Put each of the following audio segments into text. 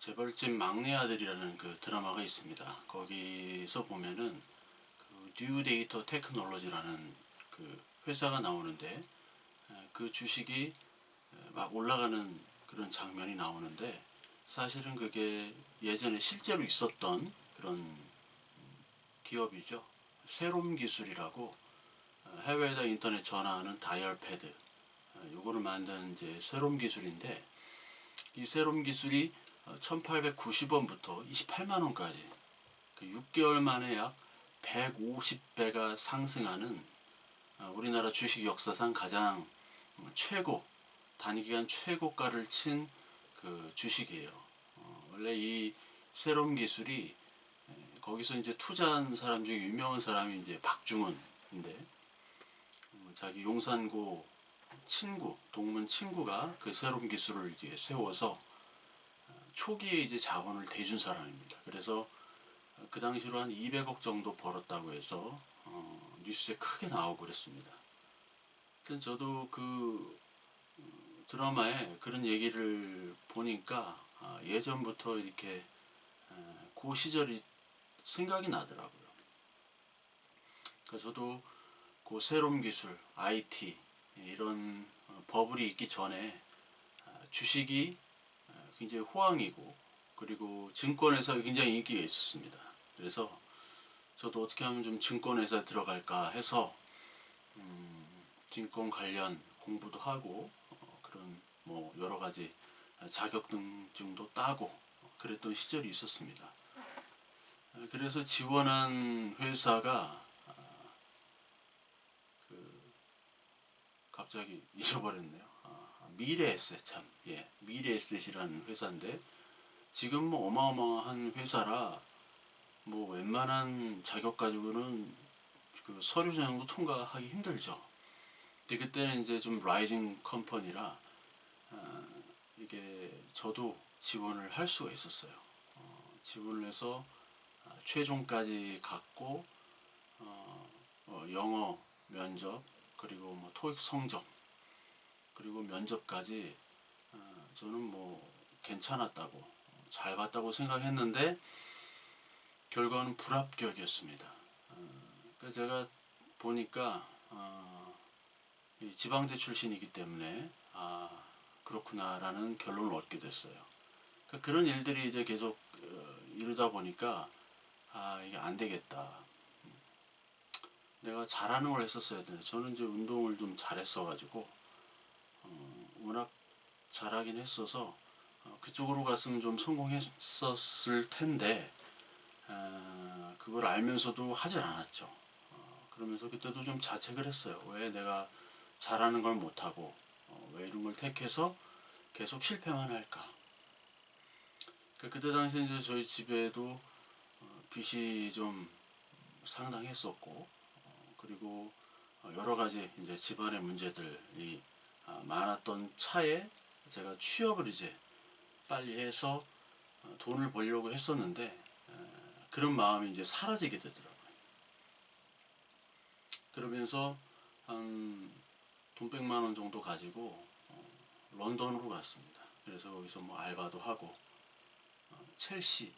재벌집 막내 아들이라는 그 드라마가 있습니다. 거기서 보면은 그 뉴데이터 테크놀로지라는 그 회사가 나오는데 그 주식이 막 올라가는 그런 장면이 나오는데, 사실은 그게 예전에 실제로 있었던 그런 기업이죠. 세롬 기술이라고 해외에다 인터넷 전화하는 다이얼 패드, 요거를 만든 이제 세롬 기술인데, 이 세롬 기술이 1890원부터 28만원까지 6개월 만에 약 150배가 상승하는 우리나라 주식 역사상 가장 최고, 단기간 최고가를 친 그 주식이에요. 원래 이 세롬 기술이 거기서 이제 투자한 사람 중에 유명한 사람이 이제 박중훈인데, 자기 용산고 친구, 동문 친구가 그 세롬 기술을 이제 세워서 초기에 이제 자본을 대준 사람입니다. 그래서 그 당시로 한 200억 정도 벌었다고 해서 뉴스에 크게 나오고 그랬습니다. 하여튼 저도 그 드라마에 그런 얘기를 보니까 예전부터 이렇게 그 시절이 생각이 나더라고요. 그래서 저도 그 세롬 기술, IT 이런 버블이 있기 전에 주식이 굉장히 호황이고, 그리고 증권회사 굉장히 인기가 있었습니다. 그래서 저도 어떻게 하면 좀 증권회사에 들어갈까 해서 증권 관련 공부도 하고 그런 뭐 여러 가지 자격증도 따고 그랬던 시절이 있었습니다. 그래서 지원한 회사가 갑자기 잊어버렸네요. 미래에셋, 참, 예, 미래에셋이라는 회사인데, 지금 뭐 어마어마한 회사라 뭐 웬만한 자격 가지고는 그 서류 전형도 통과하기 힘들죠. 근데 그때는 이제 좀 라이징 컴퍼니라 이게 저도 지원을 할 수가 있었어요. 지원을 해서 최종까지 갔고, 영어 면접, 그리고 뭐 토익 성적, 그리고 면접까지 저는 뭐 괜찮았다고, 잘 봤다고 생각했는데 결과는 불합격이었습니다. 그래서 제가 보니까 지방대 출신이기 때문에 그렇구나라는 결론을 얻게 됐어요. 그러니까 그런 일들이 이제 계속 이러다 보니까 이게 안 되겠다. 내가 잘하는 걸 했었어야 되는데, 저는 이제 운동을 좀 잘했어가지고 워낙 잘하긴 했어서 그쪽으로 갔으면 좀 성공했었을 텐데 그걸 알면서도 하질 않았죠. 그러면서 그때도 좀 자책을 했어요. 왜 내가 잘하는 걸 못하고 왜 이런 걸 택해서 계속 실패만 할까. 그때 당시에 이제 저희 집에도 빚이 좀 상당했었고, 그리고 여러 가지 이제 집안의 문제들이 많았던 차에 제가 취업을 이제 빨리 해서 돈을 벌려고 했었는데 그런 마음이 이제 사라지게 되더라고요. 그러면서 한 돈 100만 원 정도 가지고 런던으로 갔습니다. 그래서 거기서 뭐 알바도 하고 첼시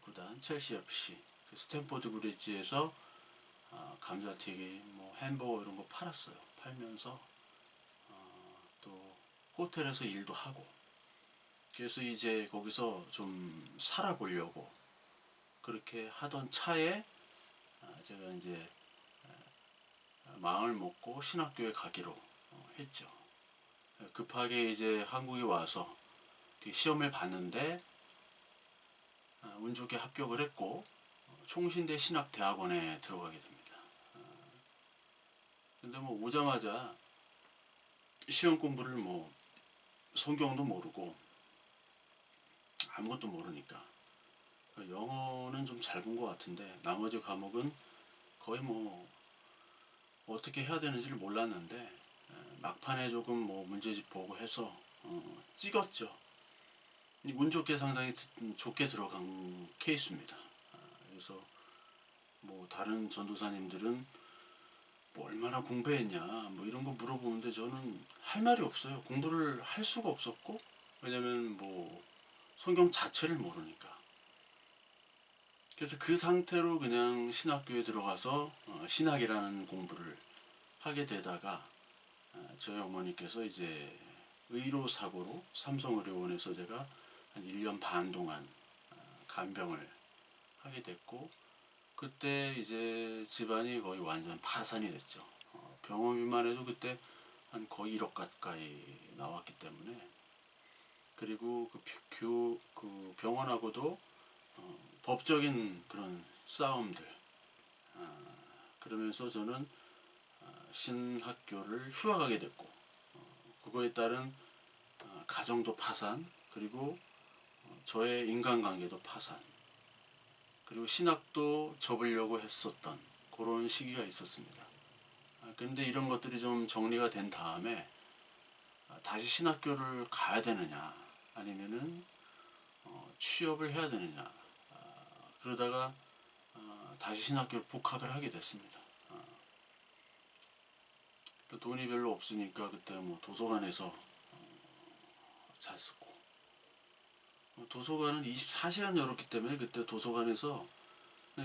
구단, 첼시 FC 그 스탠포드 브리지에서 감자튀김, 뭐 햄버거 이런 거 팔았어요. 팔면서 또 호텔에서 일도 하고, 그래서 이제 거기서 좀 살아보려고 그렇게 하던 차에 제가 이제 마음을 먹고 신학교에 가기로 했죠. 급하게 이제 한국에 와서 시험을 봤는데 운 좋게 합격을 했고 총신대 신학대학원에 들어가게 됩니다. 근데 뭐 오자마자 시험 공부를 뭐 성경도 모르고 아무것도 모르니까 영어는 좀 잘 본 것 같은데 나머지 과목은 거의 뭐 어떻게 해야 되는지를 몰랐는데 막판에 조금 뭐 문제집 보고 해서 찍었죠. 운 좋게 상당히 좋게 들어간 케이스입니다. 그래서 뭐 다른 전도사님들은 뭐 얼마나 공부했냐 뭐 이런 거 물어보는데 저는 할 말이 없어요. 공부를 할 수가 없었고, 왜냐면 뭐 성경 자체를 모르니까. 그래서 그 상태로 그냥 신학교에 들어가서 신학이라는 공부를 하게 되다가 저희 어머니께서 이제 의료사고로 삼성의료원에서 제가 한 1년 반 동안 간병을 하게 됐고, 그때 이제 집안이 거의 완전 파산이 됐죠. 병원비만 해도 그때 한 거의 1억 가까이 나왔기 때문에, 그리고 그 병원하고도 법적인 그런 싸움들, 그러면서 저는 신학교를 휴학하게 됐고, 그거에 따른 가정도 파산, 그리고 저의 인간관계도 파산, 그리고 신학도 접으려고 했었던 그런 시기가 있었습니다. 근데 이런 것들이 좀 정리가 된 다음에 다시 신학교를 가야 되느냐, 아니면은 취업을 해야 되느냐, 그러다가 다시 신학교를 복학을 하게 됐습니다. 돈이 별로 없으니까 그때 뭐 도서관에서 잤었고, 도서관은 24시간 열었기 때문에 그때 도서관에서,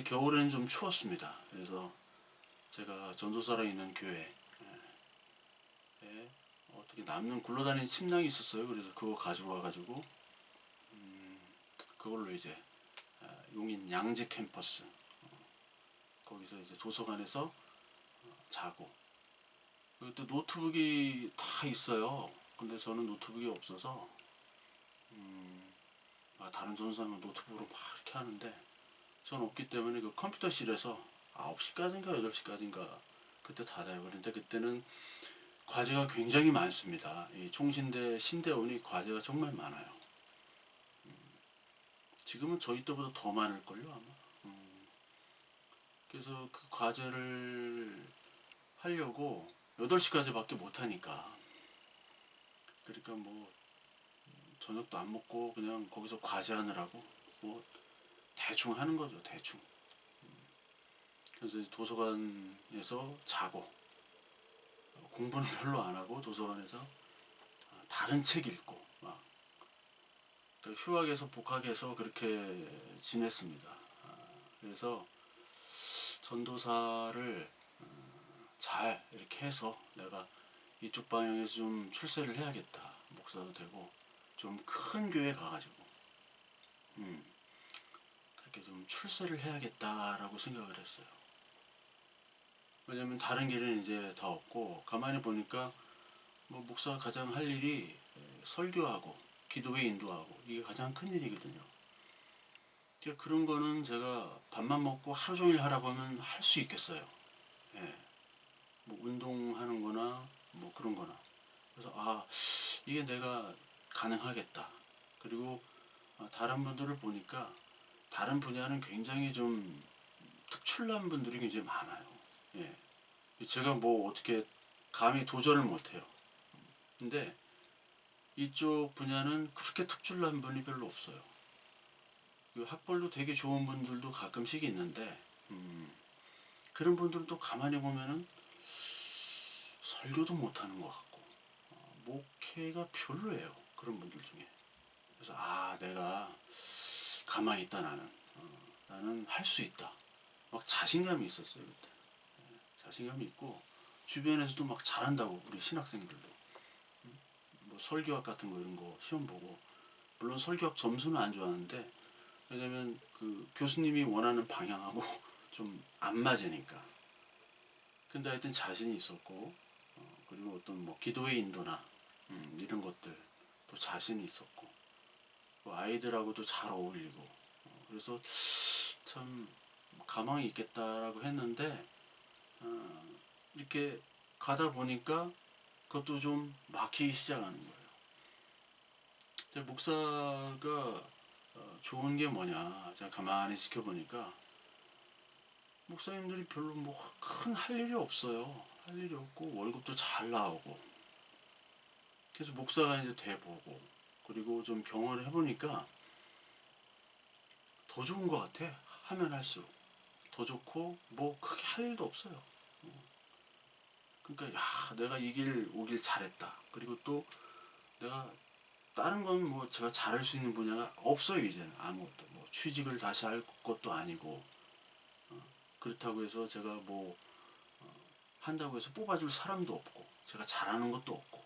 겨울에는 좀 추웠습니다. 그래서 제가 전도사로 있는 교회에 어떻게 남는 굴러다니는 침낭이 있었어요. 그래서 그거 가지고 와가지고 그걸로 이제 용인 양재 캠퍼스 거기서 이제 도서관에서 자고, 그때 노트북이 다 있어요. 근데 저는 노트북이 없어서 다른 전사는 노트북으로 막 이렇게 하는데 전 없기 때문에 그 컴퓨터실에서 9시까지인가 8시까지인가 그때 닫아요. 그런데 그때는 과제가 굉장히 많습니다. 이 총신대 신대원이 과제가 정말 많아요. 지금은 저희 때보다 더 많을걸요 아마. 그래서 그 과제를 하려고 8시까지밖에 못하니까, 그러니까 뭐 저녁도 안 먹고 그냥 거기서 과제하느라고 뭐 대충 하는 거죠, 대충. 그래서 도서관에서 자고, 공부는 별로 안 하고 도서관에서 다른 책 읽고 막, 그러니까 휴학에서 복학해서 그렇게 지냈습니다. 그래서 전도사를 잘 이렇게 해서 내가 이쪽 방향에서 좀 출세를 해야겠다, 목사도 되고 좀 큰 교회 가가지고 그렇게 좀 출세를 해야겠다라고 생각을 했어요. 왜냐면 다른 길은 이제 다 없고, 가만히 보니까 뭐 목사가 가장 할 일이 설교하고 기도회 인도하고, 이게 가장 큰 일이거든요. 그러니까 그런 거는 제가 밥만 먹고 하루 종일 하라고 하면 할 수 있겠어요. 예. 뭐 운동하는 거나 뭐 그런 거나. 그래서 이게 내가 가능하겠다. 그리고 다른 분들을 보니까 다른 분야는 굉장히 좀 특출난 분들이 굉장히 많아요. 예. 제가 뭐 어떻게 감히 도전을 못해요. 근데 이쪽 분야는 그렇게 특출난 분이 별로 없어요. 학벌도 되게 좋은 분들도 가끔씩 있는데, 그런 분들은 또 가만히 보면은 설교도 못하는 것 같고, 목회가 별로예요. 그런 분들 중에. 그래서 내가 가만히 있다, 나는 할 수 있다. 막 자신감이 있었어요 그때. 자신감이 있고, 주변에서도 막 잘한다고, 우리 신학생들도. 뭐 설교학 같은 거 이런 거 시험 보고, 물론 설교학 점수는 안 좋았는데, 왜냐면 그 교수님이 원하는 방향하고 좀 안 맞으니까. 근데 하여튼 자신이 있었고, 그리고 어떤 뭐 기도의 인도나 이런 것들 또 자신이 있었고, 또 아이들하고도 잘 어울리고, 그래서 참 가망이 있겠다라고 했는데, 이렇게 가다 보니까 그것도 좀 막히기 시작하는 거예요. 목사가 좋은 게 뭐냐, 제가 가만히 지켜보니까 목사님들이 별로 뭐 큰 할 일이 없어요. 할 일이 없고 월급도 잘 나오고. 그래서 목사가 이제 돼보고, 그리고 좀 경험을 해보니까 더 좋은 것 같아. 하면 할수록 더 좋고, 뭐 크게 할 일도 없어요. 그러니까 내가 이 길 오길 잘했다. 그리고 또 내가 다른 건 뭐 제가 잘할 수 있는 분야가 없어요. 이제는 아무것도. 뭐 취직을 다시 할 것도 아니고, 그렇다고 해서 제가 뭐 한다고 해서 뽑아줄 사람도 없고, 제가 잘하는 것도 없고,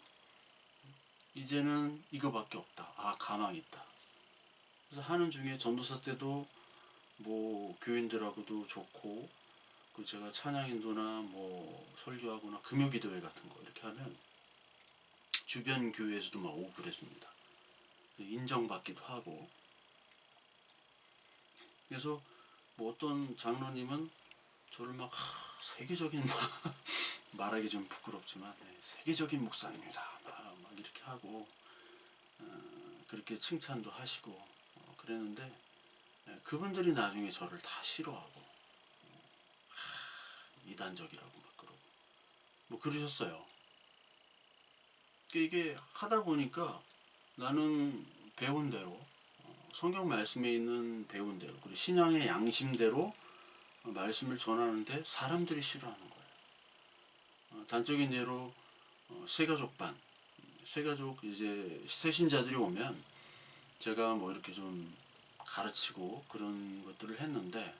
이제는 이거밖에 없다. 아, 가망 있다. 그래서 하는 중에 전도사 때도 뭐 교인들하고도 좋고, 그 제가 찬양인도나 뭐 설교하거나 금요기도회 같은 거 이렇게 하면 주변 교회에서도 막 오고 그랬습니다. 인정받기도 하고. 그래서 뭐 어떤 장로님은 저를 막 세계적인 말하기 좀 부끄럽지만 세계적인 목사입니다. 막 이렇게 하고 그렇게 칭찬도 하시고 그랬는데, 그분들이 나중에 저를 다 싫어하고 이단적이라고 막 그러고 뭐 그러셨어요. 이게 하다 보니까 나는 배운 대로, 성경 말씀에 있는 배운 대로, 그리고 신앙의 양심대로 말씀을 전하는데 사람들이 싫어하는 거예요. 단적인 예로 새가족반, 새가족 이제 새신자들이 오면 제가 뭐 이렇게 좀 가르치고 그런 것들을 했는데,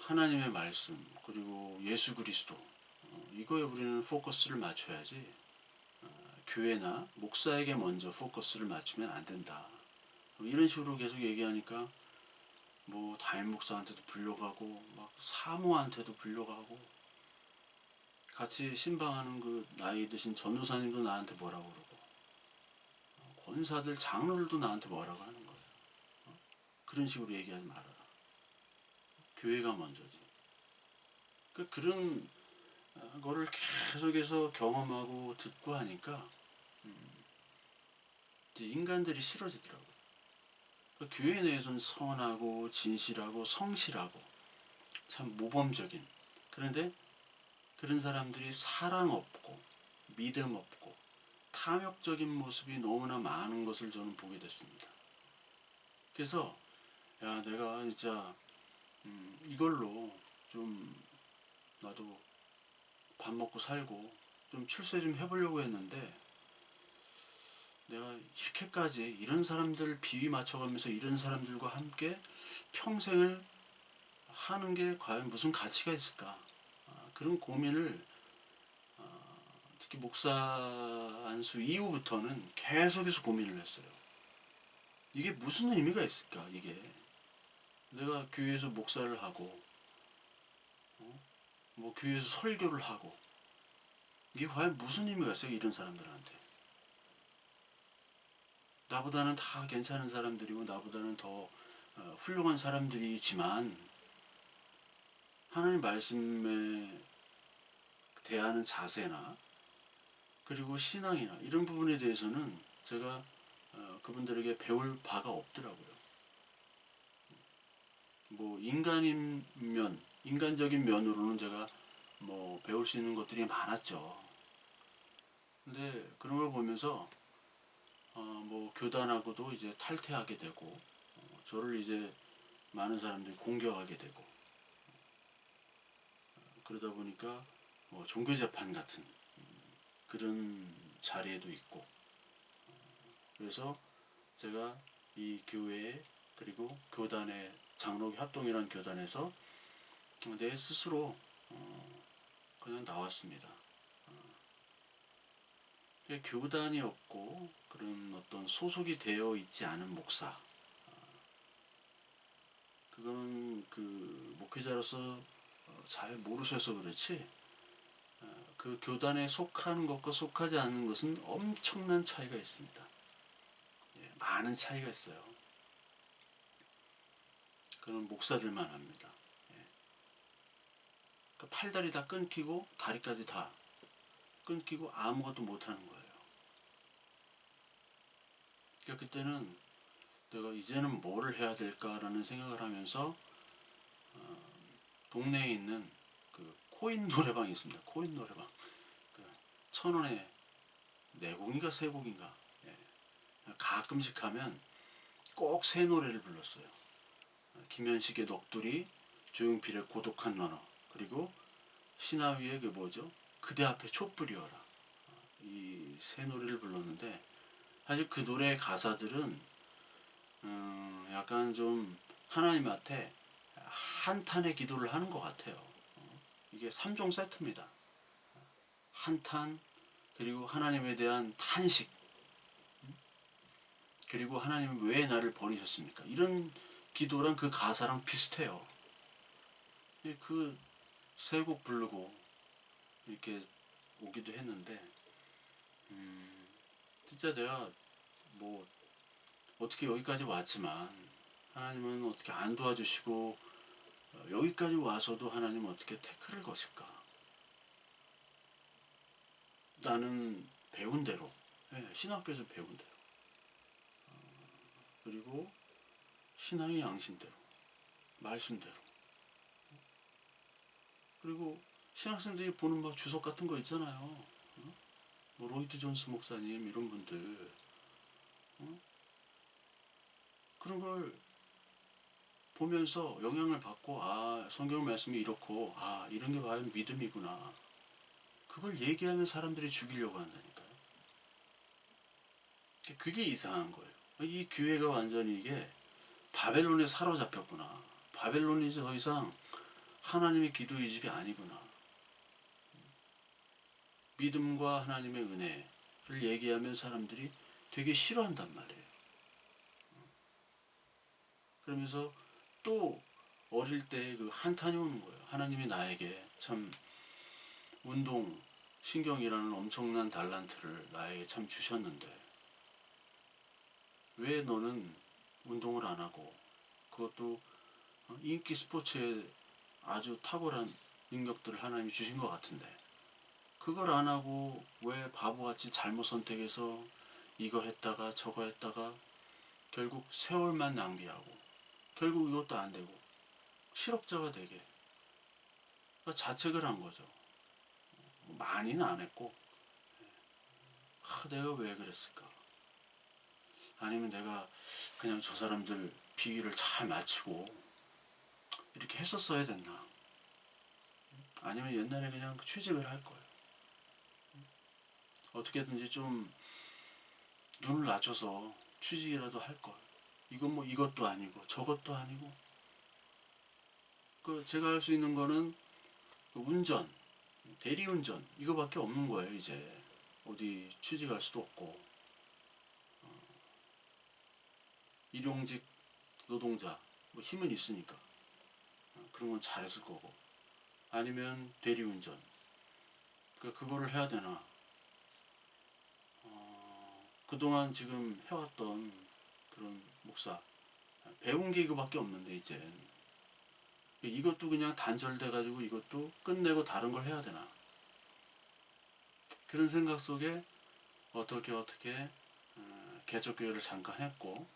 하나님의 말씀 그리고 예수 그리스도, 이거에 우리는 포커스를 맞춰야지 교회나 목사에게 먼저 포커스를 맞추면 안 된다. 이런 식으로 계속 얘기하니까 뭐 담임 목사한테도 불려가고 막 사모한테도 불려가고, 같이 신방하는 그 나이 드신 전도사님도 나한테 뭐라고 그러고, 권사들 장로들도 나한테 뭐라고 하는 거예요. 그런 식으로 얘기하지 말아라. 교회가 먼저지. 그런 거를 계속해서 경험하고 듣고 하니까 이제 인간들이 싫어지더라고요. 교회 내에서는 선하고 진실하고 성실하고 참 모범적인, 그런데 그런 사람들이 사랑 없고 믿음 없고 탐욕적인 모습이 너무나 많은 것을 저는 보게 됐습니다. 그래서 야, 내가 진짜 이걸로 좀 나도 밥 먹고 살고 좀 출세 좀 해보려고 했는데, 내가 이렇게까지 이런 사람들 비위 맞춰가면서 이런 사람들과 함께 평생을 하는 게 과연 무슨 가치가 있을까? 그런 고민을 특히 목사 안수 이후부터는 계속해서 고민을 했어요. 이게 무슨 의미가 있을까? 이게 내가 교회에서 목사를 하고 뭐 교회에서 설교를 하고, 이게 과연 무슨 의미가 있어요? 이런 사람들한테. 나보다는 다 괜찮은 사람들이고 나보다는 더 훌륭한 사람들이지만 하나님 말씀에 대하는 자세나 그리고 신앙이나 이런 부분에 대해서는 제가 그분들에게 배울 바가 없더라고요. 뭐 인간적인 면으로는 제가 뭐 배울 수 있는 것들이 많았죠. 근데 그런 걸 보면서 뭐 교단하고도 이제 탈퇴하게 되고, 저를 이제 많은 사람들이 공격하게 되고, 그러다 보니까 뭐 종교재판 같은 그런 자리에도 있고, 그래서 제가 이 교회에 그리고 교단의 장로교 합동이라는 교단에서 내 스스로 그냥 나왔습니다. 교단이 없고 그런 어떤 소속이 되어 있지 않은 목사, 그거는 그 목회자로서 잘 모르셔서 그렇지, 그 교단에 속하는 것과 속하지 않는 것은 엄청난 차이가 있습니다. 많은 차이가 있어요. 그건 목사들만 합니다. 그러니까 팔다리 다 끊기고 다리까지 다 끊기고 아무것도 못하는 거예요. 그러니까 그때는 내가 이제는 뭐를 해야 될까라는 생각을 하면서 동네에 있는 그 코인 노래방이 있습니다. 코인 노래방. 그 1,000원에 4곡인가 3곡인가. 가끔씩 하면 꼭 새 노래를 불렀어요. 김현식의 넋두리, 조용필의 고독한 러너, 그리고 신하위의 그 뭐죠? 그대 앞에 촛불이어라. 이 새 노래를 불렀는데 사실 그 노래 가사들은 약간 좀 하나님한테 한탄의 기도를 하는 것 같아요. 이게 3종 세트입니다. 한탄, 그리고 하나님에 대한 탄식, 그리고 하나님은 왜 나를 버리셨습니까? 이런 기도랑 그 가사랑 비슷해요. 그 세 곡 부르고 이렇게 오기도 했는데 진짜 내가 뭐 어떻게 여기까지 왔지만 하나님은 어떻게 안 도와주시고 여기까지 와서도 하나님은 어떻게 태클을 거실까? 나는 배운 대로, 신학교에서 배운 대로, 그리고 신앙의 양심대로, 말씀대로, 그리고 신학생들이 보는 막 주석 같은 거 있잖아요. 뭐 로이드 존스 목사님 이런 분들 그런 걸 보면서 영향을 받고 성경 말씀이 이렇고 이런 게 과연 믿음이구나. 그걸 얘기하면 사람들이 죽이려고 한다니까요. 그게 이상한 거예요. 이 교회가 완전히 이게 바벨론에 사로잡혔구나. 바벨론이 더 이상 하나님의 기도의 집이 아니구나. 믿음과 하나님의 은혜를 얘기하면 사람들이 되게 싫어한단 말이에요. 그러면서 또 어릴 때 그 한탄이 오는 거예요. 하나님이 나에게 참 운동, 신경이라는 엄청난 달란트를 나에게 참 주셨는데 왜 너는 운동을 안 하고 그것도 인기 스포츠에 아주 탁월한 능력들을 하나님이 주신 것 같은데 그걸 안 하고 왜 바보같이 잘못 선택해서 이거 했다가 저거 했다가 결국 세월만 낭비하고 결국 이것도 안 되고 실업자가 되게 자책을 한 거죠. 많이는 안 했고 내가 왜 그랬을까? 아니면 내가 그냥 저 사람들 비위를 잘 맞추고 이렇게 했었어야 됐나? 아니면 옛날에 그냥 취직을 할 거예요. 어떻게든지 좀 눈을 낮춰서 취직이라도 할 걸. 이건 뭐 이것도 아니고 저것도 아니고. 제가 할 수 있는 거는 운전, 대리운전 이거밖에 없는 거예요. 이제 어디 취직할 수도 없고 일용직 노동자 뭐 힘은 있으니까 그런 건 잘했을 거고 아니면 대리운전 그거를 해야 되나 그동안 지금 해왔던 그런 목사 배운 게 이거밖에 없는데 이제 이것도 그냥 단절돼 가지고 이것도 끝내고 다른 걸 해야 되나 그런 생각 속에 어떻게 개척교회를 잠깐 했고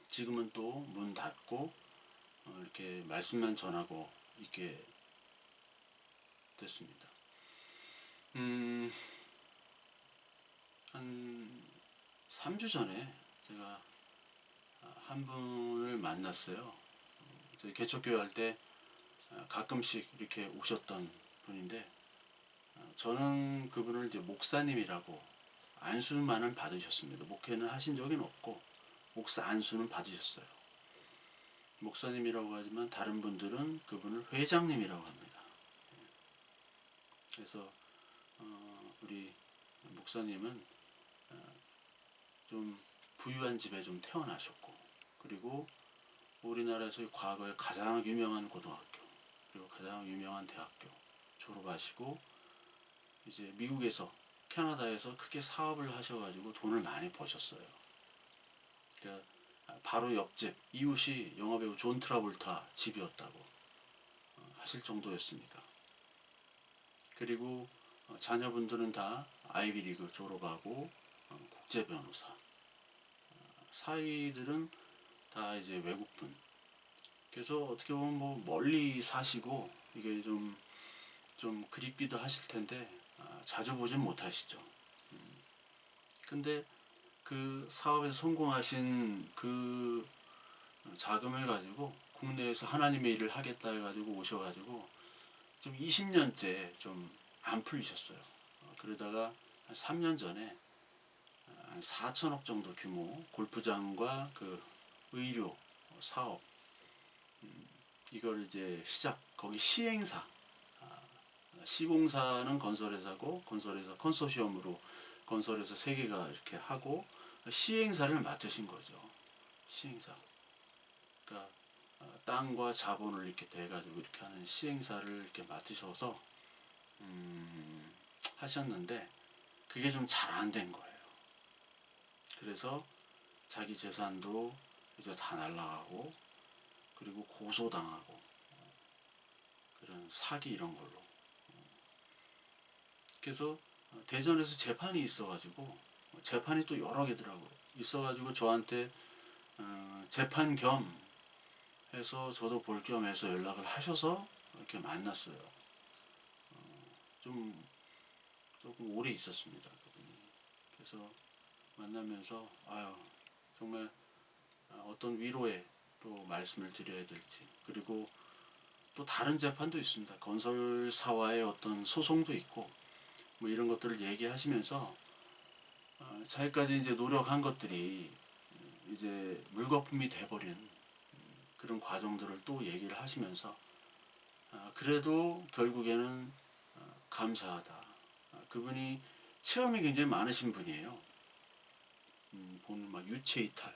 지금은 또 문 닫고 이렇게 말씀만 전하고 있게 됐습니다. 한 3주 전에 제가 한 분을 만났어요. 저희 개척교회 할 때 가끔씩 이렇게 오셨던 분인데 저는 그분을 이제 목사님이라고 안수만은 받으셨습니다. 목회는 하신 적은 없고 목사 안수는 받으셨어요. 목사님이라고 하지만 다른 분들은 그분을 회장님이라고 합니다. 그래서 우리 목사님은 좀 부유한 집에 좀 태어나셨고 그리고 우리나라에서 과거에 가장 유명한 고등학교 그리고 가장 유명한 대학교 졸업하시고 이제 미국에서 캐나다에서 크게 사업을 하셔가지고 돈을 많이 버셨어요. 그러니까 바로 옆집 이웃이 영화배우 존 트라볼타 집이었다고 하실 정도였으니까. 그리고 자녀분들은 다 아이비리그 졸업하고 국제 변호사. 사위들은 다 이제 외국분. 그래서 어떻게 보면 뭐 멀리 사시고 이게 좀 그립기도 하실 텐데 자주 보진 못하시죠. 근데 그 사업에서 성공하신 그 자금을 가지고 국내에서 하나님의 일을 하겠다 해가지고 오셔가지고 좀 20년째 좀 안 풀리셨어요. 그러다가 한 3년 전에 한 4천억 정도 규모 골프장과 그 의료 사업, 이걸 이제 거기 시행사, 시공사는 건설회사고, 건설회사 컨소시엄으로 건설회사 3개가 이렇게 하고, 시행사를 맡으신 거죠. 시행사. 그러니까 땅과 자본을 이렇게 대가지고 이렇게 하는 시행사를 이렇게 맡으셔서 하셨는데, 그게 좀 잘 안 된 거예요. 그래서 자기 재산도 이제 다 날라가고, 그리고 고소당하고, 그런 사기 이런 걸로. 그래서 대전에서 재판이 있어가지고, 재판이 또 여러 개더라고요. 있어가지고 저한테 재판 겸 해서 저도 볼 겸 해서 연락을 하셔서 이렇게 만났어요. 좀 조금 오래 있었습니다, 그분이. 그래서 만나면서 정말 어떤 위로의 또 말씀을 드려야 될지, 그리고 또 다른 재판도 있습니다. 건설사와의 어떤 소송도 있고, 뭐 이런 것들을 얘기하시면서 자기까지 이제 노력한 것들이 이제 물거품이 돼버린 그런 과정들을 또 얘기를 하시면서, 그래도 결국에는 감사하다. 그분이 체험이 굉장히 많으신 분이에요. 보는 막 유체이탈,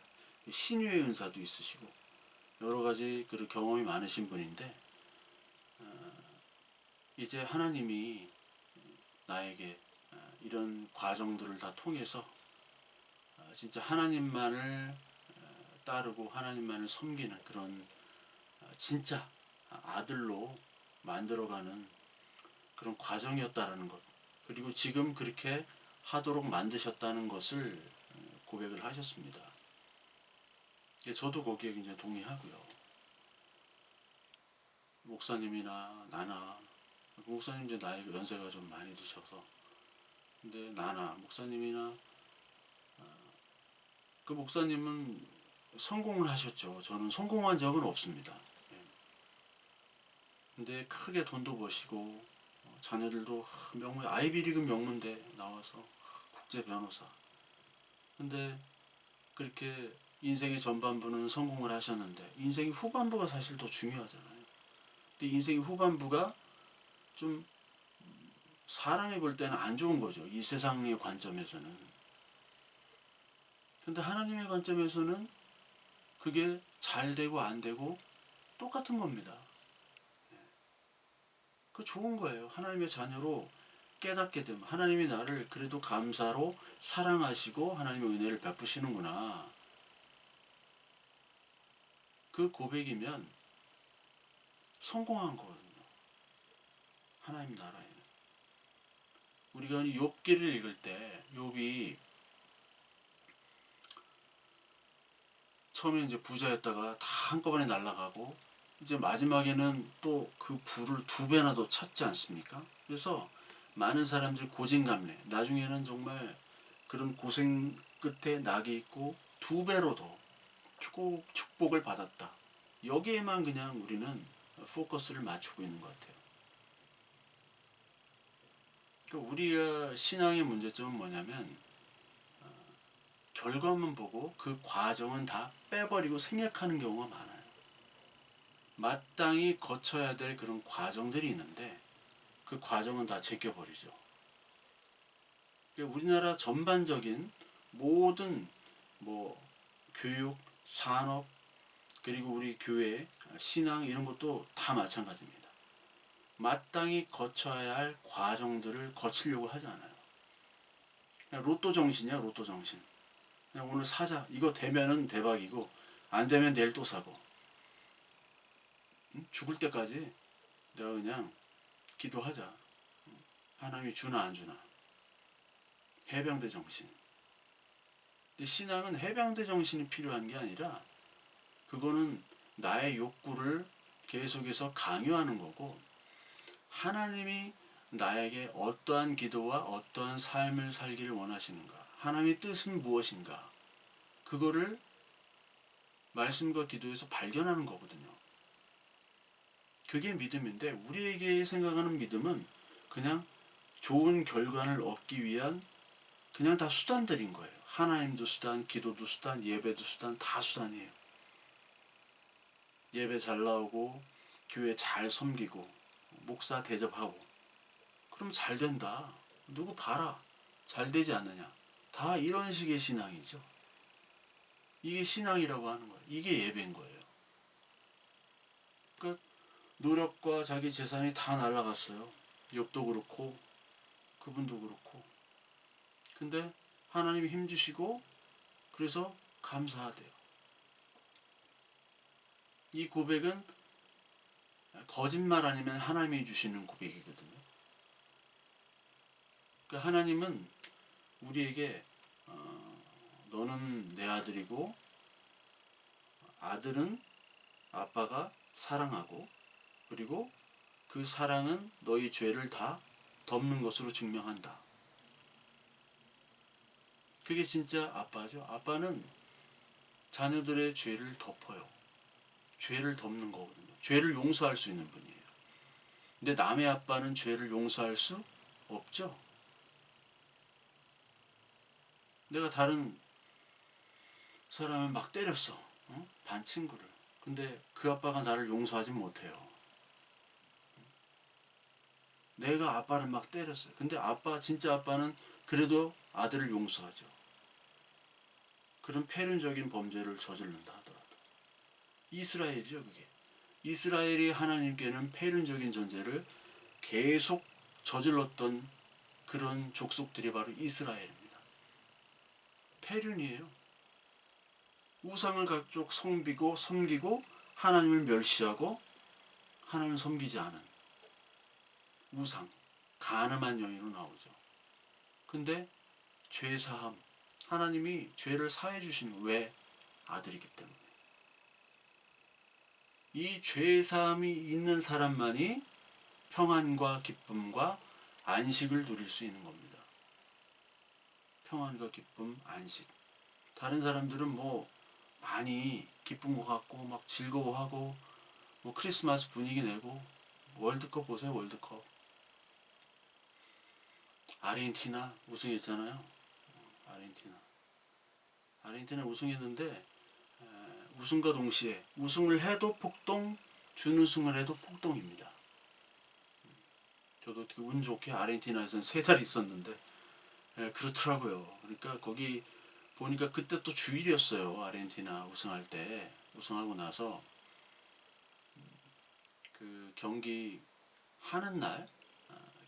신유의 은사도 있으시고 여러 가지 그런 경험이 많으신 분인데, 이제 하나님이 나에게 이런 과정들을 다 통해서 진짜 하나님만을 따르고 하나님만을 섬기는 그런 진짜 아들로 만들어가는 그런 과정이었다라는 것, 그리고 지금 그렇게 하도록 만드셨다는 것을 고백을 하셨습니다. 저도 거기에 굉장히 동의하고요. 목사님이나 나나, 목사님 이제 나이가 연세가 좀 많이 드셔서, 근데 나나 목사님이나 그 목사님은 성공을 하셨죠. 저는 성공한 적은 없습니다. 근데 크게 돈도 버시고 자녀들도 명문 아이비리그 명문대 나와서 국제 변호사. 근데 그렇게 인생의 전반부는 성공을 하셨는데 인생의 후반부가 사실 더 중요하잖아요. 근데 인생의 후반부가 좀 사람이 볼 때는 안 좋은 거죠. 이 세상의 관점에서는. 근데 하나님의 관점에서는 그게 잘 되고 안 되고 똑같은 겁니다. 그 좋은 거예요. 하나님의 자녀로 깨닫게 되면 하나님이 나를 그래도 감사로 사랑하시고 하나님의 은혜를 베푸시는구나. 그 고백이면 성공한 거거든요. 하나님 나라에는. 우리가 욥기를 읽을 때 욥이 처음에 이제 부자였다가 다 한꺼번에 날아가고 이제 마지막에는 또 그 부를 2배나 더 찾지 않습니까? 그래서 많은 사람들이 고진감래, 나중에는 정말 그런 고생 끝에 낙이 있고 2배로 더 축복을 받았다. 여기에만 그냥 우리는 포커스를 맞추고 있는 것 같아요. 그러니까 우리가 신앙의 문제점은 뭐냐면 결과만 보고 그 과정은 다 빼버리고 생략하는 경우가 많아요. 마땅히 거쳐야 될 그런 과정들이 있는데 그 과정은 다 제껴버리죠. 그러니까 우리나라 전반적인 모든 교육, 산업, 그리고 우리 교회, 신앙 이런 것도 다 마찬가지입니다. 마땅히 거쳐야 할 과정들을 거치려고 하지 않아요. 그냥 로또 정신이야, 로또 정신. 그냥 오늘 사자. 이거 되면은 대박이고 안 되면 내일 또 사고. 죽을 때까지 내가 그냥 기도하자. 하나님이 주나 안 주나. 해병대 정신. 근데 신앙은 해병대 정신이 필요한 게 아니라 그거는 나의 욕구를 계속해서 강요하는 거고, 하나님이 나에게 어떠한 기도와 어떠한 삶을 살기를 원하시는가, 하나님의 뜻은 무엇인가, 그거를 말씀과 기도에서 발견하는 거거든요. 그게 믿음인데 우리에게 생각하는 믿음은 그냥 좋은 결과를 얻기 위한 그냥 다 수단들인 거예요. 하나님도 수단, 기도도 수단, 예배도 수단, 다 수단이에요. 예배 잘 나오고 교회 잘 섬기고 목사 대접하고 그럼 잘 된다. 누구 봐라. 잘 되지 않느냐. 다 이런 식의 신앙이죠. 이게 신앙이라고 하는 거예요. 이게 예배인 거예요. 그러니까 노력과 자기 재산이 다 날아갔어요. 욥도 그렇고 그분도 그렇고. 근데 하나님이 힘주시고 그래서 감사하대요. 이 고백은 거짓말 아니면 하나님이 주시는 고백이거든요. 그러니까 하나님은 우리에게 너는 내 아들이고 아들은 아빠가 사랑하고 그리고 그 사랑은 너희 죄를 다 덮는 것으로 증명한다. 그게 진짜 아빠죠. 아빠는 자녀들의 죄를 덮어요. 죄를 덮는 거거든요. 죄를 용서할 수 있는 분이에요. 근데 남의 아빠는 죄를 용서할 수 없죠. 내가 다른 사람을 막 때렸어. 반 친구를. 근데 그 아빠가 나를 용서하지 못해요. 내가 아빠를 막 때렸어요. 근데 진짜 아빠는 그래도 아들을 용서하죠. 그런 폐륜적인 범죄를 저지른다 하더라도. 이스라엘이죠, 그게. 이스라엘이 하나님께는 폐륜적인 전제를 계속 저질렀던 그런 족속들이 바로 이스라엘입니다. 폐륜이에요. 우상을 각종 섬기고 하나님을 멸시하고 하나님을 섬기지 않은 우상, 간음한 여인으로 나오죠. 근데 죄사함, 하나님이 죄를 사해 주시는 왜? 아들이기 때문에. 이 죄사함이 있는 사람만이 평안과 기쁨과 안식을 누릴 수 있는 겁니다. 평안과 기쁨, 안식. 다른 사람들은 뭐 많이 기쁜 것 같고 막 즐거워하고 뭐 크리스마스 분위기 내고 월드컵 보세요. 월드컵. 아르헨티나 우승했잖아요. 아르헨티나 우승했는데 우승과 동시에 우승을 해도 폭동, 준우승을 해도 폭동입니다. 저도 어떻게 운 좋게 아르헨티나에서는 3달 있었는데 그렇더라고요. 그러니까 거기 보니까 그때 또 주일이었어요. 아르헨티나 우승하고 나서 그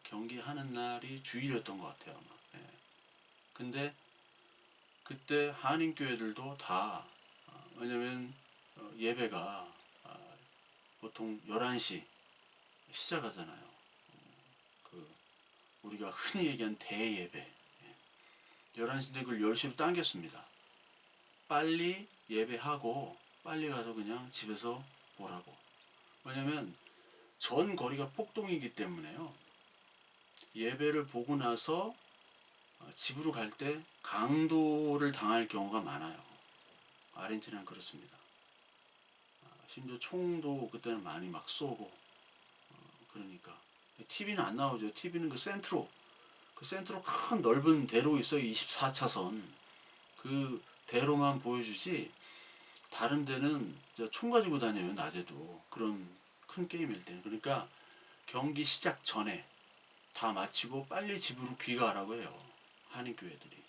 경기하는 날이 주일이었던 것 같아요. 아마. 근데 그때 한인교회들도 다 왜냐면 예배가 보통 11시 시작하잖아요. 그 우리가 흔히 얘기한 대예배. 11시인데 그걸 10시로 당겼습니다. 빨리 예배하고 빨리 가서 그냥 집에서 보라고. 왜냐면 전 거리가 폭동이기 때문에요. 예배를 보고 나서 집으로 갈 때 강도를 당할 경우가 많아요. 아르헨티나는 그렇습니다. 심지어 총도 그때는 많이 막 쏘고 그러니까 TV는 안 나오죠. TV는 그 센트로 큰 넓은 대로 있어요. 24차선 그 대로만 보여주지 다른 데는 총 가지고 다녀요. 낮에도 그런 큰 게임일 때는. 그러니까 경기 시작 전에 다 마치고 빨리 집으로 귀가하라고 해요. 한인교회들이.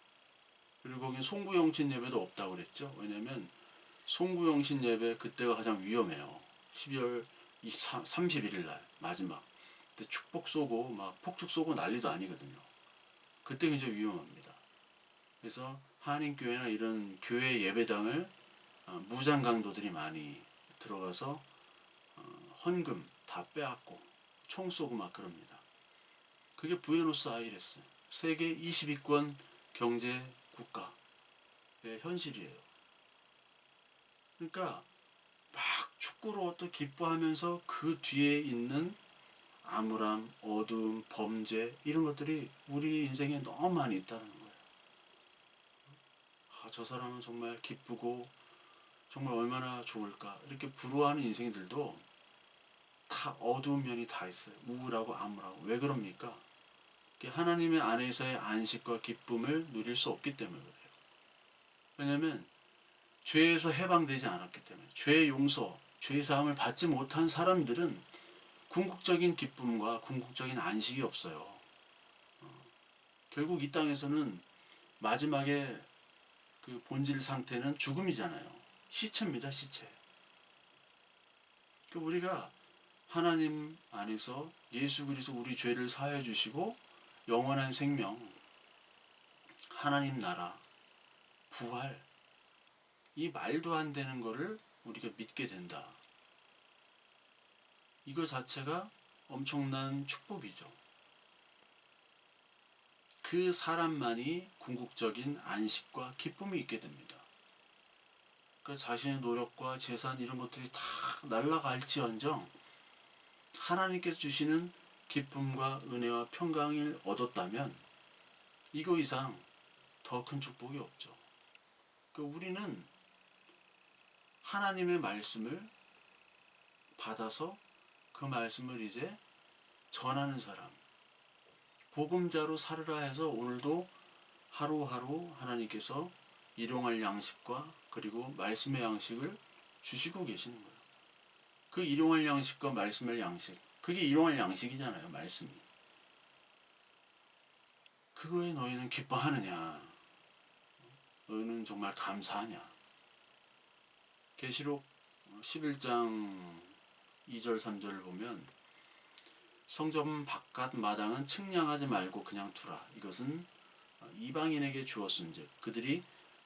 그리고 거긴 송구영신 예배도 없다고 그랬죠. 왜냐면 송구영신 예배 그때가 가장 위험해요. 12월 31일 날 마지막. 그때 축복 쏘고 막 폭죽 쏘고 난리도 아니거든요. 그때 굉장히 위험합니다. 그래서 한인교회나 이런 교회 예배당을 무장 강도들이 많이 들어가서 헌금 다 빼앗고 총 쏘고 막 그럽니다. 그게 부에노스아이레스 세계 20위권 경제 국가의 현실이에요. 그러니까 막 축구로 또 기뻐하면서 그 뒤에 있는 암울함, 어두움, 범죄 이런 것들이 우리 인생에 너무 많이 있다는 거예요. 저 사람은 정말 기쁘고 정말 얼마나 좋을까 이렇게 부러워하는 인생들도 다 어두운 면이 다 있어요. 우울하고 암울하고. 왜 그럽니까? 하나님의 안에서의 안식과 기쁨을 누릴 수 없기 때문에 그래요. 왜냐하면 죄에서 해방되지 않았기 때문에, 죄의 용서, 죄의 사함을 받지 못한 사람들은 궁극적인 기쁨과 궁극적인 안식이 없어요. 결국 이 땅에서는 마지막에 그 본질 상태는 죽음이잖아요. 시체입니다, 시체. 우리가 하나님 안에서 예수 그리스도 우리 죄를 사하여 주시고 영원한 생명, 하나님 나라, 부활, 이 말도 안 되는 거를 우리가 믿게 된다. 이거 자체가 엄청난 축복이죠. 그 사람만이 궁극적인 안식과 기쁨이 있게 됩니다. 그 자신의 노력과 재산 이런 것들이 다 날아갈지언정 하나님께서 주시는 기쁨과 은혜와 평강을 얻었다면 이거 이상 더 큰 축복이 없죠. 우리는 하나님의 말씀을 받아서 그 말씀을 이제 전하는 사람, 복음자로 살으라 해서 오늘도 하루하루 하나님께서 일용할 양식과 그리고 말씀의 양식을 주시고 계시는 거예요. 그 일용할 양식과 말씀의 양식, 그게 일용할 양식이잖아요, 말씀이. 그거에 너희는 기뻐하느냐? 너희는 정말 감사하냐? 계시록 11장 2절 3절을 보면 성전 바깥 마당은 측량하지 말고 그냥 두라. 이것은 이방인에게 주었은즉 그들이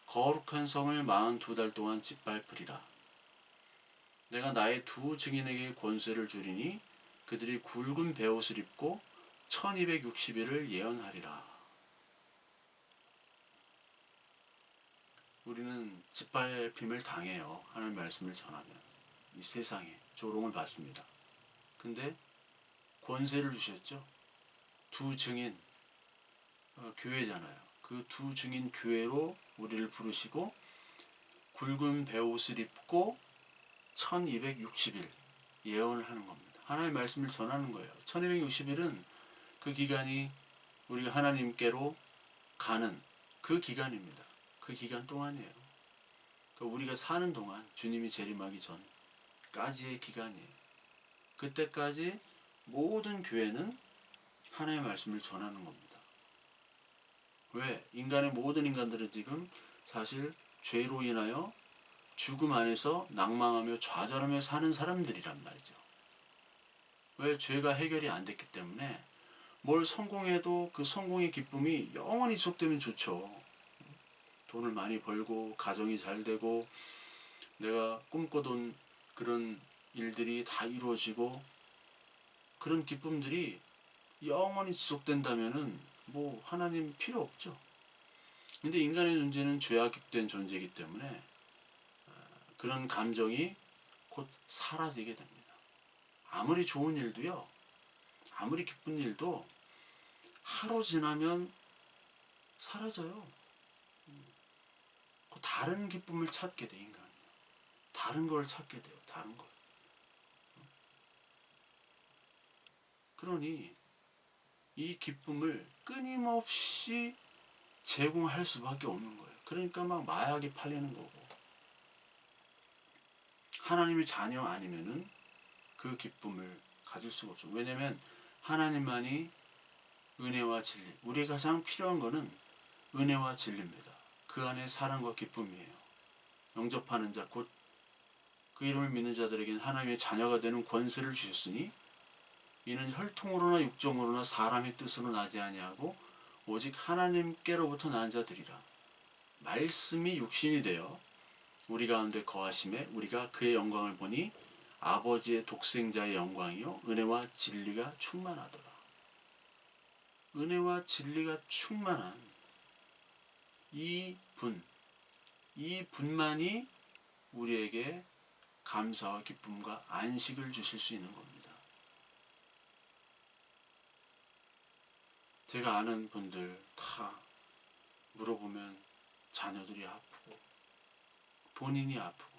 거룩한 성을 42달 동안 짓밟으리라. 내가 나의 두 증인에게 권세를 주리니 그들이 굵은 베옷을 입고 1260일을 예언하리라. 우리는 짓밟힘을 당해요. 하나님의 말씀을 전하면. 이 세상에 조롱을 받습니다. 근데 권세를 주셨죠. 두 증인, 교회잖아요. 그 두 증인 교회로 우리를 부르시고 굵은 베옷을 입고 1260일 예언을 하는 겁니다. 하나님의 말씀을 전하는 거예요. 1260일은 그 기간이 우리가 하나님께로 가는 그 기간입니다. 그 기간 동안이에요. 우리가 사는 동안 주님이 재림하기 전까지의 기간이에요. 그때까지 모든 교회는 하나님의 말씀을 전하는 겁니다. 왜? 인간의 모든 인간들은 지금 사실 죄로 인하여 죽음 안에서 낭망하며 좌절하며 사는 사람들이란 말이죠. 왜? 죄가 해결이 안 됐기 때문에 뭘 성공해도 그 성공의 기쁨이 영원히 지속되면 좋죠. 돈을 많이 벌고 가정이 잘 되고 내가 꿈꿔던 그런 일들이 다 이루어지고 그런 기쁨들이 영원히 지속된다면은 뭐 하나님 필요 없죠. 근데 인간의 존재는 죄악된 존재이기 때문에 그런 감정이 곧 사라지게 됩니다. 아무리 좋은 일도요, 아무리 기쁜 일도 하루 지나면 사라져요. 다른 기쁨을 찾게 돼, 인간이. 다른 걸 찾게 돼요, 다른 걸. 그러니 이 기쁨을 끊임없이 제공할 수밖에 없는 거예요. 그러니까 막 마약이 팔리는 거고. 하나님의 자녀 아니면은 그 기쁨을 가질 수가 없죠. 왜냐면 하나님만이 은혜와 진리. 우리가 가장 필요한 거는 은혜와 진리입니다. 그 안에 사랑과 기쁨이에요. 영접하는 자, 곧 그 이름을 믿는 자들에게는 하나님의 자녀가 되는 권세를 주셨으니 이는 혈통으로나 육정으로나 사람의 뜻으로 나지 아니하고 오직 하나님께로부터 난 자들이라. 말씀이 육신이 되어 우리 가운데 거하심에 우리가 그의 영광을 보니 아버지의 독생자의 영광이요 은혜와 진리가 충만하더라. 은혜와 진리가 충만한 이 분만이 우리에게 감사와 기쁨과 안식을 주실 수 있는 겁니다. 제가 아는 분들 다 물어보면 자녀들이 아프고 본인이 아프고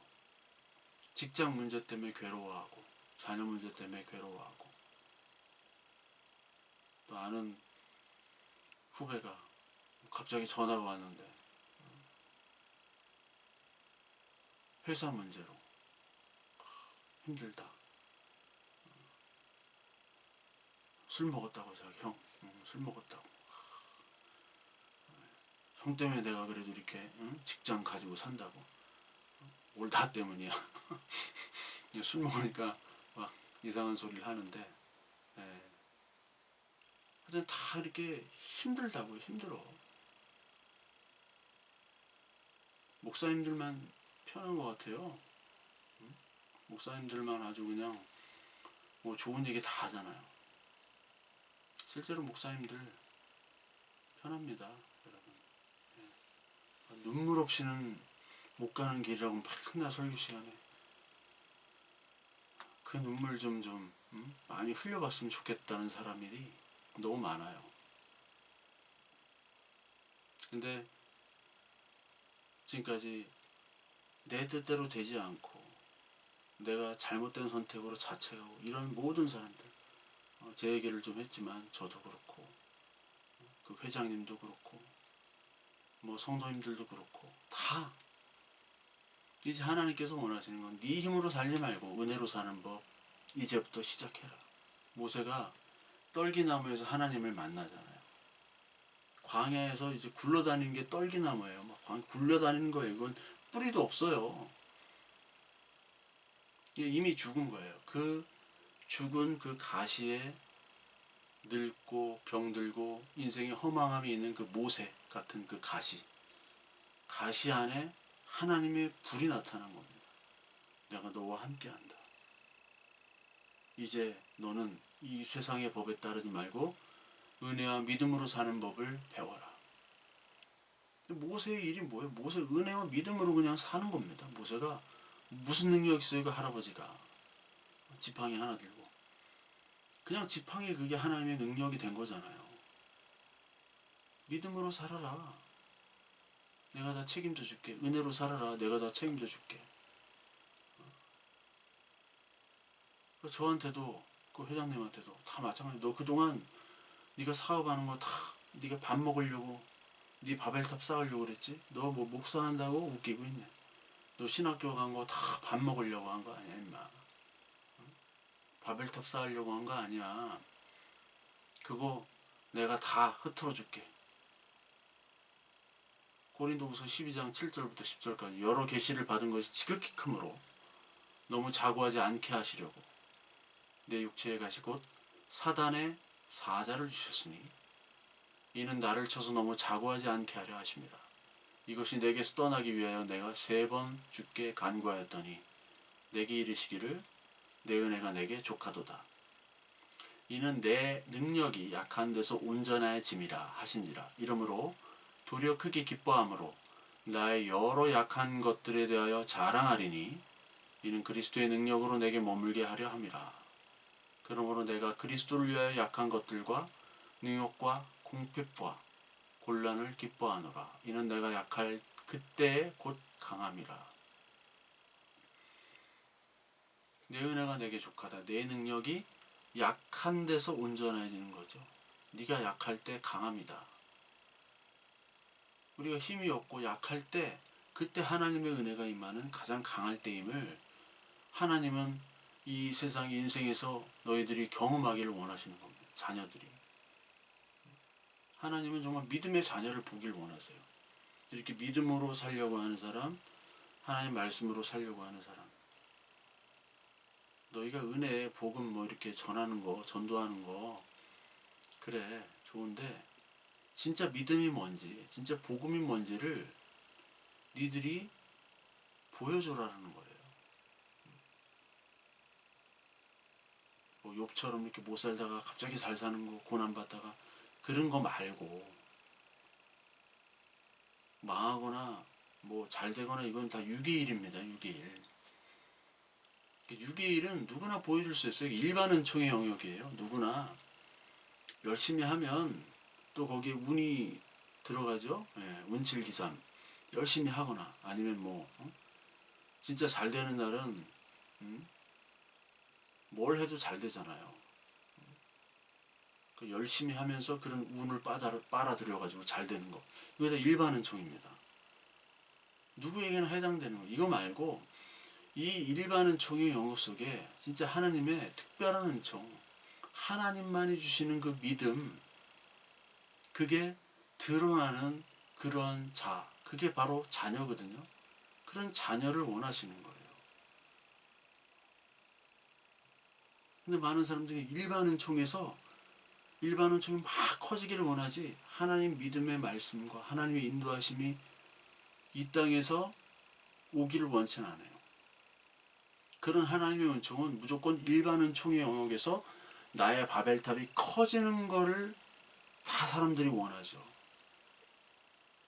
직장 문제 때문에 괴로워하고 자녀 문제 때문에 괴로워하고 또 아는 후배가 갑자기 전화가 왔는데 회사 문제로 힘들다. 술 먹었다고 자기 형. 술 먹었다고. 형 때문에 내가 그래도 이렇게 직장 가지고 산다고. 뭘 다 때문이야. 술 먹으니까 막 이상한 소리를 하는데, 예. 하여튼 다 이렇게 힘들다고. 힘들어. 목사님들만 편한 것 같아요. 목사님들만 아주 그냥 뭐 좋은 얘기 다 하잖아요. 실제로 목사님들 편합니다, 여러분. 예. 눈물 없이는 못 가는 길이라고 맨날 설교 시간에 그 눈물 좀 많이 흘려봤으면 좋겠다는 사람들이 너무 많아요. 근데 지금까지 내 뜻대로 되지 않고 내가 잘못된 선택으로 자책하고 이런 모든 사람들, 제 얘기를 좀 했지만 저도 그렇고 그 회장님도 그렇고 뭐 성도님들도 그렇고 다 이제 하나님께서 원하시는 건 네 힘으로 살지 말고 은혜로 사는 법 이제부터 시작해라. 모세가 떨기나무에서 하나님을 만나잖아요. 광야에서 이제 굴러다니는 게 떨기나무예요. 막 굴러다니는 거예요. 이건 뿌리도 없어요. 이미 죽은 거예요. 그 죽은 그 가시에 늙고 병들고 인생에 허망함이 있는 그 모세 같은 그 가시 안에 하나님의 불이 나타난 겁니다. 내가 너와 함께한다. 이제 너는 이 세상의 법에 따르지 말고 은혜와 믿음으로 사는 법을 배워라. 모세의 일이 뭐예요? 모세 은혜와 믿음으로 그냥 사는 겁니다. 모세가 무슨 능력이 있어요? 그 할아버지가 지팡이 하나 들고 그냥 지팡이 그게 하나님의 능력이 된 거잖아요. 믿음으로 살아라. 내가 다 책임져 줄게. 은혜로 살아라. 내가 다 책임져 줄게. 저한테도 그 회장님한테도 다 마찬가지. 너 그동안 네가 사업하는 거 다 네가 밥 먹으려고 네 바벨탑 쌓으려고 그랬지? 너 뭐 목사한다고 웃기고 있네. 너 신학교 간 거 다 밥 먹으려고 한 거 아니야 임마. 바벨탑 쌓으려고 한 거 아니야. 그거 내가 다 흐트러 줄게. 고린도후서 12장 7절부터 10절까지 여러 계시를 받은 것이 지극히 크므로 너무 자고하지 않게 하시려고 내 육체에 가시 곧 사단의 사자를 주셨으니 이는 나를 쳐서 너무 자고하지 않게 하려 하십니다. 이것이 내게서 떠나기 위하여 내가 3번 주께 간구하였더니 내게 이르시기를 내 은혜가 내게 족하도다. 이는 내 능력이 약한 데서 온전해짐이라 하신지라. 이러므로 도리어 크게 기뻐함으로 나의 여러 약한 것들에 대하여 자랑하리니 이는 그리스도의 능력으로 내게 머물게 하려 함이라. 그러므로 내가 그리스도를 위하여 약한 것들과 능욕과 공핍과 곤란을 기뻐하노라. 이는 내가 약할 그때에 곧 강함이라. 내 은혜가 내게 족하다. 내 능력이 약한 데서 온전해지는 거죠. 네가 약할 때 강합니다. 우리가 힘이 없고 약할 때 그때 하나님의 은혜가 임하는 가장 강할 때임을 하나님은 이 세상 인생에서 너희들이 경험하기를 원하시는 겁니다. 자녀들이. 하나님은 정말 믿음의 자녀를 보길 원하세요. 이렇게 믿음으로 살려고 하는 사람, 하나님 말씀으로 살려고 하는 사람. 너희가 은혜, 복음 뭐 이렇게 전하는 거, 전도하는 거 그래 좋은데 진짜 믿음이 뭔지, 진짜 복음이 뭔지를 니들이 보여줘라는 거예요. 뭐 욥처럼 이렇게 못 살다가 갑자기 잘 사는 거, 고난받다가 그런 거 말고 망하거나 뭐 잘 되거나 이건 다 유기의 일입니다. 유기의 일. 유기의 일은 누구나 보여줄 수 있어요. 일반 은총의 영역이에요. 누구나 열심히 하면 또 거기에 운이 들어가죠. 예, 운칠기삼 열심히 하거나 아니면 뭐 진짜 잘 되는 날은 뭘 해도 잘 되잖아요. 그 열심히 하면서 그런 운을 빨아들여가지고 잘 되는 거. 이거 다 일반 은총입니다. 누구에게나 해당되는 거. 이거 말고 이 일반 은총의 영역 속에 진짜 하나님의 특별한 은총, 하나님만이 주시는 그 믿음, 그게 드러나는 그런 그게 바로 자녀거든요. 그런 자녀를 원하시는 거예요. 근데 많은 사람들이 일반 은총이 막 커지기를 원하지, 하나님 믿음의 말씀과 하나님의 인도하심이 이 땅에서 오기를 원치는 않아요. 그런 하나님의 은총은 무조건 일반 은총의 영역에서 나의 바벨탑이 커지는 거를 다 사람들이 원하죠.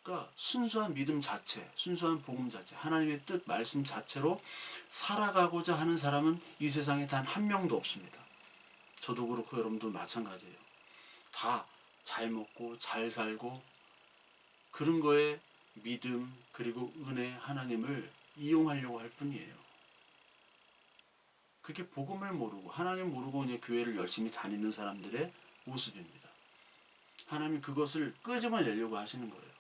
그러니까 순수한 믿음 자체, 순수한 복음 자체, 하나님의 뜻, 말씀 자체로 살아가고자 하는 사람은 이 세상에 단 한 명도 없습니다. 저도 그렇고 여러분도 마찬가지예요. 다 잘 먹고 잘 살고 그런 거에 믿음 그리고 은혜 하나님을 이용하려고 할 뿐이에요. 그게 복음을 모르고 하나님 모르고 그냥 교회를 열심히 다니는 사람들의 모습입니다. 하나님이 그것을 끄집어내려고 하시는 거예요.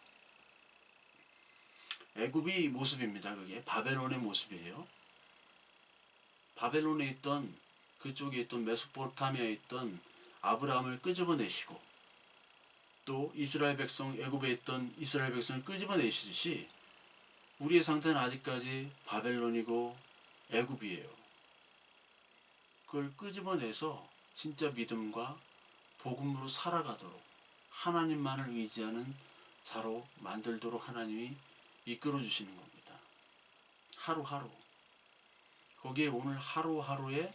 애굽의 모습입니다. 그게 바벨론의 모습이에요. 바벨론에 있던 그쪽에 있던 메소포타미아에 있던 아브라함을 끄집어내시고 또 이스라엘 백성 애굽에 있던 이스라엘 백성을 끄집어내시듯이 우리의 상태는 아직까지 바벨론이고 애굽이에요. 그걸 끄집어내서 진짜 믿음과 복음으로 살아가도록 하나님만을 의지하는 자로 만들도록 하나님이 이끌어 주시는 겁니다. 하루하루. 거기에 오늘 하루하루의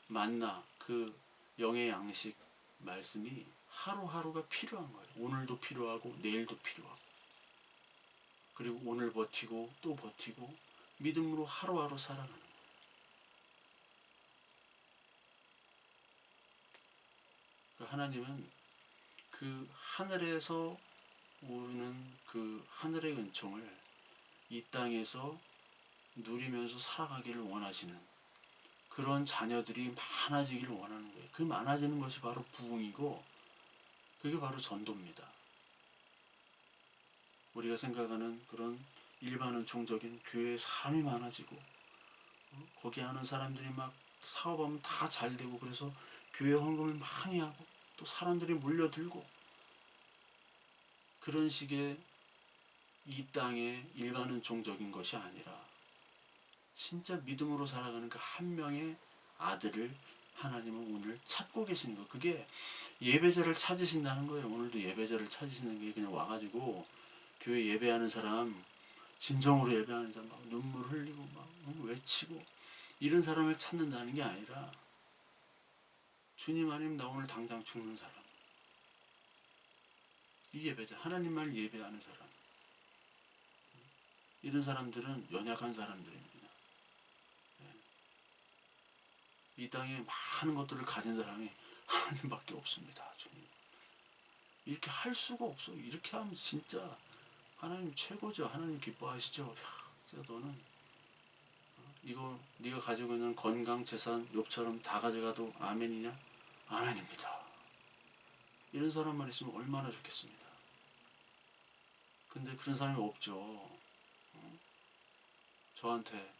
만나, 그 영의 양식 말씀이 하루하루가 필요한 거예요. 오늘도 필요하고 내일도 필요하고 그리고 오늘 버티고 또 버티고 믿음으로 하루하루 살아가는 거예요. 하나님은 그 하늘에서 오는 그 하늘의 은총을 이 땅에서 누리면서 살아가기를 원하시는 그런 자녀들이 많아지기를 원하는 거예요. 그 많아지는 것이 바로 부흥이고 그게 바로 전도입니다. 우리가 생각하는 그런 일반 은총적인 교회에 사람이 많아지고 거기 하는 사람들이 막 사업하면 다 잘 되고 그래서 교회 헌금을 많이 하고 또 사람들이 몰려들고 그런 식의 이 땅의 일반 은총적인 것이 아니라 진짜 믿음으로 살아가는 그 한 명의 아들을 하나님은 오늘 찾고 계시는 거예요. 그게 예배자를 찾으신다는 거예요. 오늘도 예배자를 찾으시는 게 그냥 와가지고 교회 예배하는 사람, 진정으로 예배하는 사람 막 눈물 흘리고 막 외치고 이런 사람을 찾는다는 게 아니라 주님 아니면 나 오늘 당장 죽는 사람, 이 예배자, 하나님만 예배하는 사람, 이런 사람들은 연약한 사람들입니다. 이 땅에 많은 것들을 가진 사람이 하나님밖에 없습니다. 주님. 이렇게 할 수가 없어. 이렇게 하면 진짜 하나님 최고죠. 하나님 기뻐하시죠. 야, 진짜 너는 이거 네가 가지고 있는 건강, 재산, 욕처럼 다 가져가도 아멘이냐? 아멘입니다. 이런 사람만 있으면 얼마나 좋겠습니다. 근데 그런 사람이 없죠. 저한테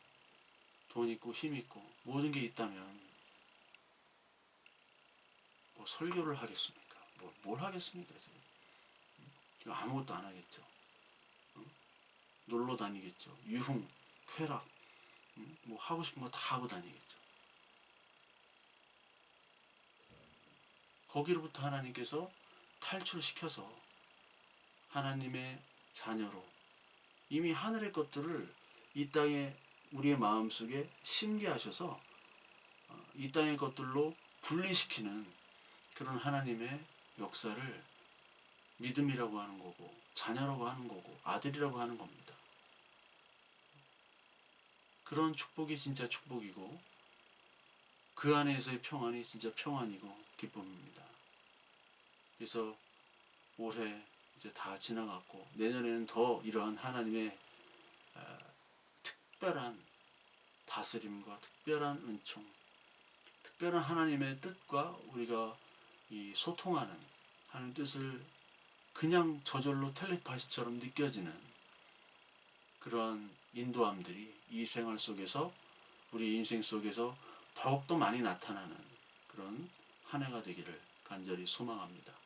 돈 있고 힘 있고 모든 게 있다면 뭐 설교를 하겠습니까? 뭘 하겠습니까? 지금 아무것도 안 하겠죠. 놀러 다니겠죠. 유흥, 쾌락, 뭐 하고 싶은 거 다 하고 다니겠죠. 거기로부터 하나님께서 탈출시켜서 하나님의 자녀로 이미 하늘의 것들을 이 땅에 우리의 마음속에 심게 하셔서 이 땅의 것들로 분리시키는 그런 하나님의 역사를 믿음이라고 하는 거고 자녀라고 하는 거고 아들이라고 하는 겁니다. 그런 축복이 진짜 축복이고 그 안에서의 평안이 진짜 평안이고 기쁨입니다. 그래서 올해 이제 다 지나갔고 내년에는 더 이러한 하나님의 특별한 다스림과 특별한 은총, 특별한 하나님의 뜻과 우리가 이 소통하는 하는 뜻을 그냥 저절로 텔레파시처럼 느껴지는 그런 인도함들이 이 생활 속에서 우리 인생 속에서 더욱더 많이 나타나는 그런 한 해가 되기를 간절히 소망합니다.